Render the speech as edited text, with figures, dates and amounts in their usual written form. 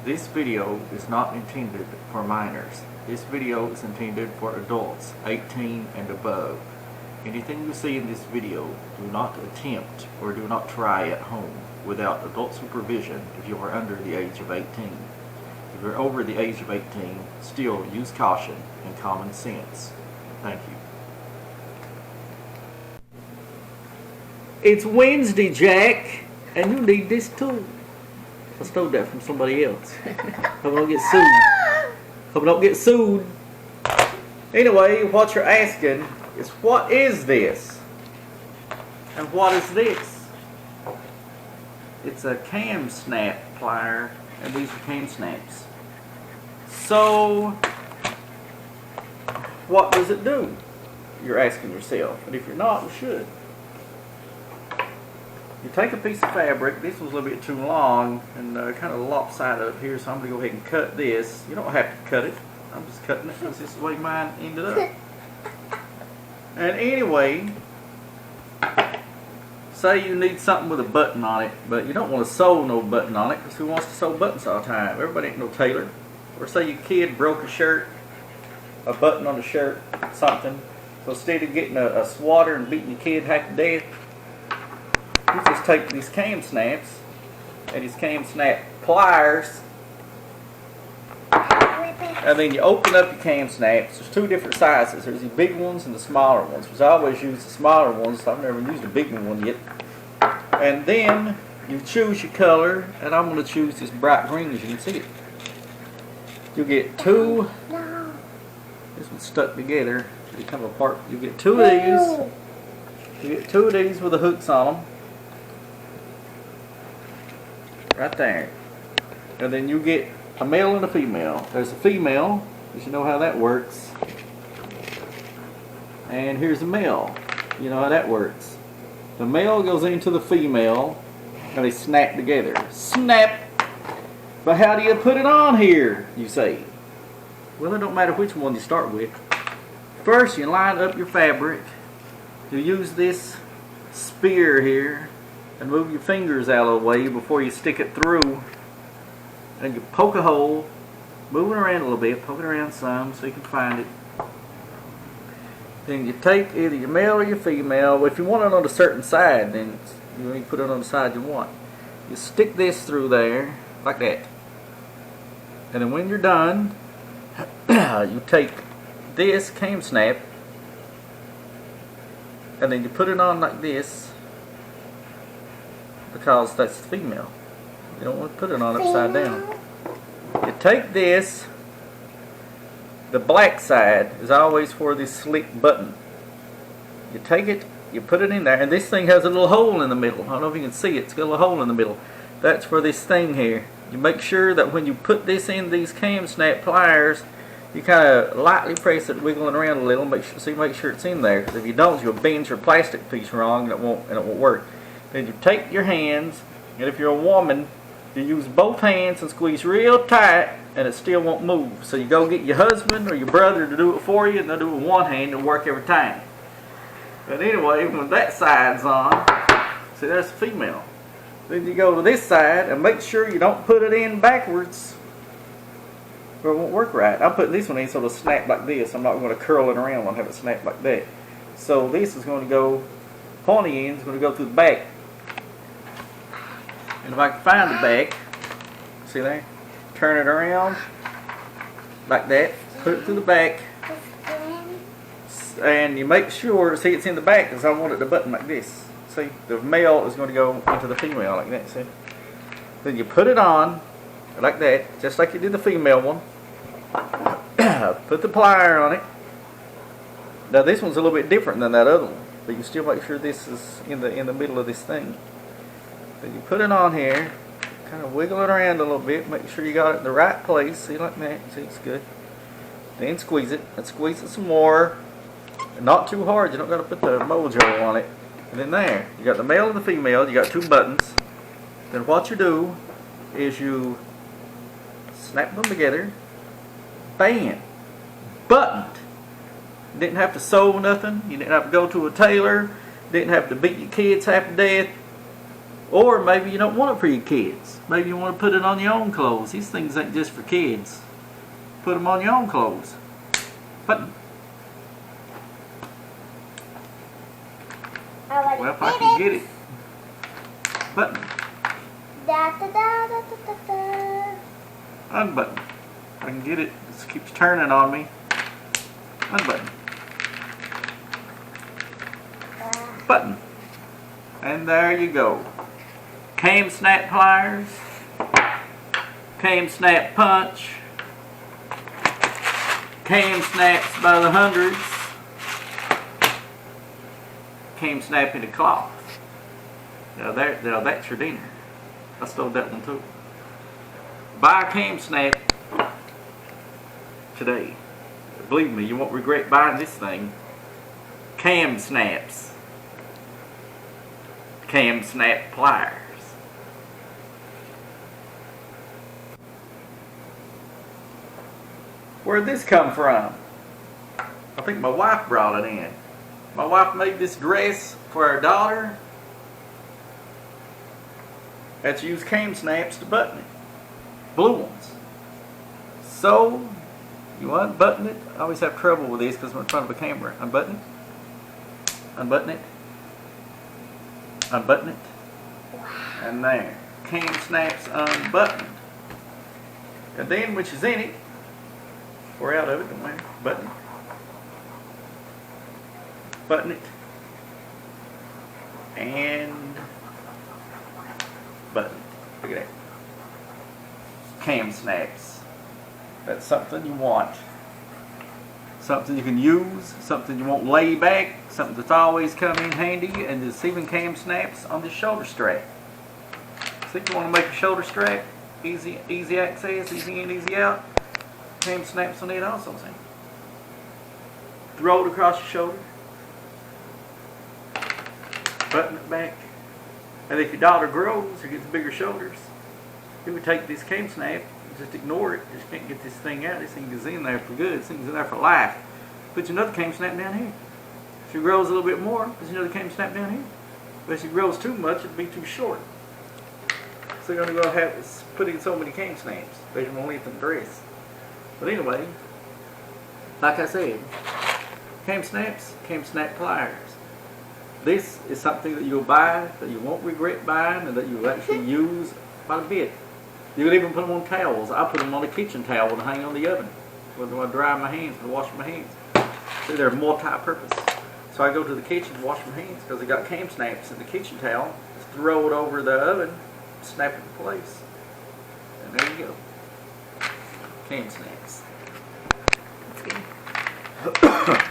This video is not intended for minors. This video is intended for adults 18 and above. Anything you see in this video, do not attempt or do not try at home without adult supervision if you are under the age of 18. If you're over the age of 18, still use caution and common sense. Thank you. It's Wednesday, Jack, and you need this too. I stole that from somebody else. Hope I don't get sued. Hope I don't get sued. Anyway, what you're asking is, what is this? And what is this? It's a cam snap plier, and these are cam snaps. So, what does it do? You're asking yourself, and if you're not, you should. You take a piece of fabric. This was a little bit too long and kind of lopsided up here, so I'm going to go ahead and cut this. You don't have to cut it. I'm just cutting it because this is the way mine ended up. And anyway, say you need something with a button on it, but you don't want to sew no button on it, because who wants to sew buttons all the time? Everybody ain't no tailor. Or say your kid broke a shirt, a button on the shirt, something. So instead of getting a swatter and beating your kid half to death, you just take these cam snaps and these cam snap pliers, and then you open up your cam snaps. There's two different sizes. There's the big ones and the smaller ones, which I always use the smaller ones. I've never used a big one yet. And then you choose your color, and I'm going to choose this bright green, as you can see it. You'll get two. This one's stuck together. They come apart. You get two of these. You get two of these with the hooks on them. Right there. And then you get a male and a female. There's a female, because you know how that works. And here's a male. You know how that works. The male goes into the female, and they snap together. Snap! But how do you put it on here, you say? Well, it don't matter which one you start with. First, you line up your fabric. You use this spear here and move your fingers out of the way before you stick it through. And you poke a hole, moving around a little bit, poke it around some so you can find it. Then you take either your male or your female. If you want it on a certain side, then you put it on the side you want. You stick this through there, like that. And then when you're done, you take this cam snap, and then you put it on like this, because that's the female. You don't want to put it on upside down. You take this, the black side is always for this slick button. You take it, you put it in there, and this thing has a little hole in the middle. I don't know if you can see it, it's got a little hole in the middle. That's for this thing here. You make sure that when you put this in these cam snap pliers, you kind of lightly press it, wiggling around a little, make sure it's in there. Because if you don't, you'll bend your plastic piece wrong, and it won't work. Then you take your hands, and if you're a woman, you use both hands and squeeze real tight, and it still won't move. So you go get your husband or your brother to do it for you, and they'll do it with one hand, and it'll work every time. But anyway, when that side's on, see, there's the female. Then you go to this side and make sure you don't put it in backwards, or it won't work right. I'm putting this one in so it'll snap like this. I'm not going to curl it around and have it snap like that. So this is going to go, pointy end is going to go through the back. And if I can find the back, see there? Turn it around like that. Put it through the back. And you make sure, see, it's in the back because I want it to button like this. See, the male is going to go into the female like that, see? Then you put it on like that, just like you did the female one. Put the plier on it. Now this one's a little bit different than that other one, but you still make sure this is in the middle of this thing. Then you put it on here, kind of wiggle it around a little bit, make sure you got it in the right place, see, like that, see, it's good. Then squeeze it, and squeeze it some more. Not too hard, you don't got to put the mojo on it. And then there, you got the male and the female, you got two buttons. Then what you do is you snap them together, bam, buttoned. You didn't have to sew nothing, you didn't have to go to a tailor, didn't have to beat your kids half to death. Or maybe you don't want it for your kids. Maybe you want to put it on your own clothes. These things ain't just for kids. Put them on your own clothes. Button. Well, if I can get it. Button. Unbutton. I can get it. It keeps turning on me. Unbutton. Button. And there you go. Cam snap pliers. Cam snap punch. Cam snaps by the hundreds. Cam snap in a cloth. Now that's your dinner. I stole that one too. Buy a cam snap today. Believe me, you won't regret buying this thing. Cam snaps. Cam snap pliers. Where'd this come from? I think my wife brought it in. My wife made this dress for her daughter. Had to use cam snaps to button it. Blue ones. So, you unbutton it. I always have trouble with these because I'm in front of a camera. Unbutton it. Unbutton it. Unbutton it. And there. Cam snaps unbuttoned. And then, which is in it, we're out of it, don't matter. Button it. Button it. And button it. Look at that. Cam snaps. That's something you want. Something you can use, something you won't lay back, something that's always come in handy, and there's even cam snaps on the shoulder strap. So if you want to make a shoulder strap, easy access, easy in, easy out, cam snaps on it also. See? Throw it across your shoulder, button it back, and if your daughter grows or gets bigger shoulders, you would take this cam snap, just ignore it. You just can't get this thing out. This thing is in there for good. This thing's in there for life. Put another cam snap down here. If she grows a little bit more, put another cam snap down here. But if she grows too much, it'd be too short. So you're going to go have put in so many cam snaps. But you won't leave them dress. But anyway, like I said, cam snaps, cam snap pliers. This is something that you'll buy, that you won't regret buying, and that you'll actually use quite a bit. You can even put them on towels. I put them on a kitchen towel to hang on the oven. Whether I dry my hands or wash my hands. See, they're multi-purpose. So I go to the kitchen to wash my hands because I got cam snaps in the kitchen towel. Just throw it over the oven, snap it in place. And there you go. Cam snaps. That's good.